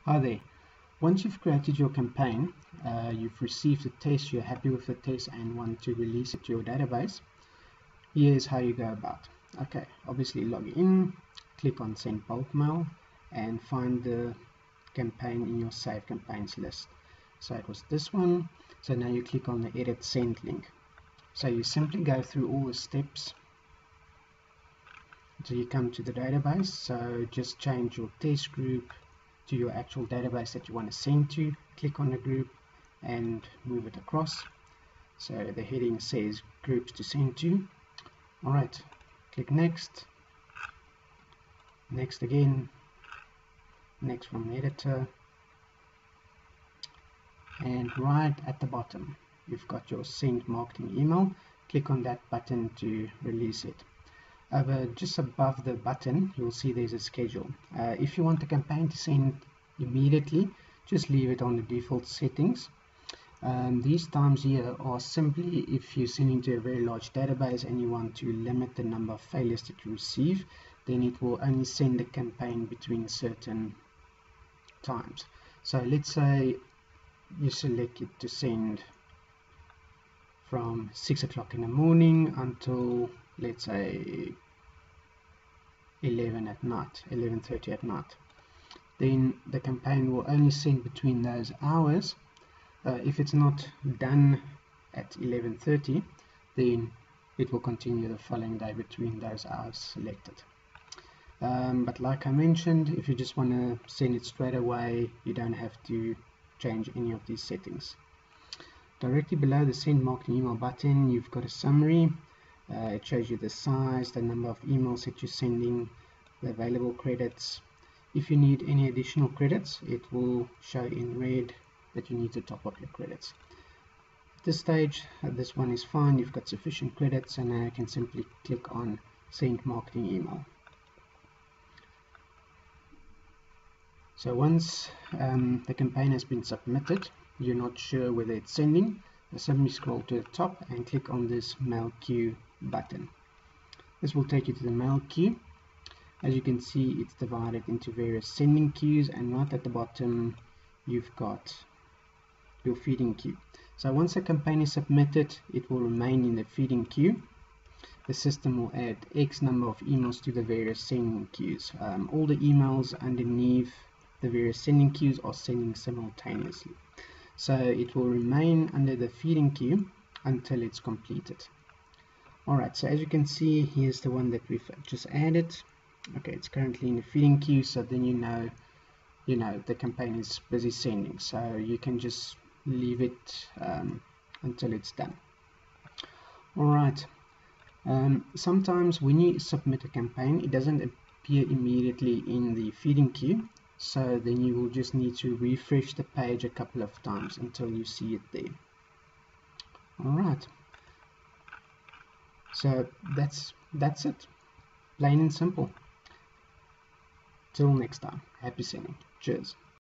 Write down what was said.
Hi there. Once you've created your campaign, you've received the test, you're happy with the test and want to release it to your database, here's how you go about. Okay, obviously log in, click on send bulk mail and find the campaign in your saved campaigns list. So it was this one. So now you click on the edit send link. So you simply go through all the steps until you come to the database. So just change your test group to your actual database that you want to send to. Click on the group and move it across. So the heading says groups to send to. Alright, click next, next again, next from the editor, and right at the bottom you've got your send marketing email. Click on that button to release it. Just above the button you'll see there's a schedule. If you want the campaign to send immediately, just leave it on the default settings. These times here are simply if you're sending to a very large database and you want to limit the number of failures that you receive, then it will only send the campaign between certain times. So let's say you select it to send from 6 o'clock in the morning until, let's say, 11:30 at night. Then the campaign will only send between those hours. If it's not done at 11:30, then it will continue the following day between those hours selected. But like I mentioned, if you just want to send it straight away, you don't have to change any of these settings. Directly below the send marketing email button, you've got a summary. It shows you the size, the number of emails that you're sending, the available credits. If you need any additional credits, it will show in red that you need to top up your credits. At this stage, this one is fine. You've got sufficient credits, and now you can simply click on send marketing email. So once the campaign has been submitted, you're not sure whether it's sending, simply scroll to the top and click on this mail queue button. This will take you to the mail queue. As you can see, it's divided into various sending queues, and right at the bottom you've got your feeding queue. So once the campaign is submitted, it will remain in the feeding queue. The system will add X number of emails to the various sending queues. All the emails underneath the various sending queues are sending simultaneously. So it will remain under the feeding queue until it's completed. Alright, so as you can see, here's the one that we've just added. Okay, it's currently in the feeding queue, so then you know the campaign is busy sending, so you can just leave it until it's done. Alright, sometimes when you submit a campaign, it doesn't appear immediately in the feeding queue, so then you will just need to refresh the page a couple of times until you see it there. Alright, so that's it, plain and simple. Till next time, happy sending. Cheers.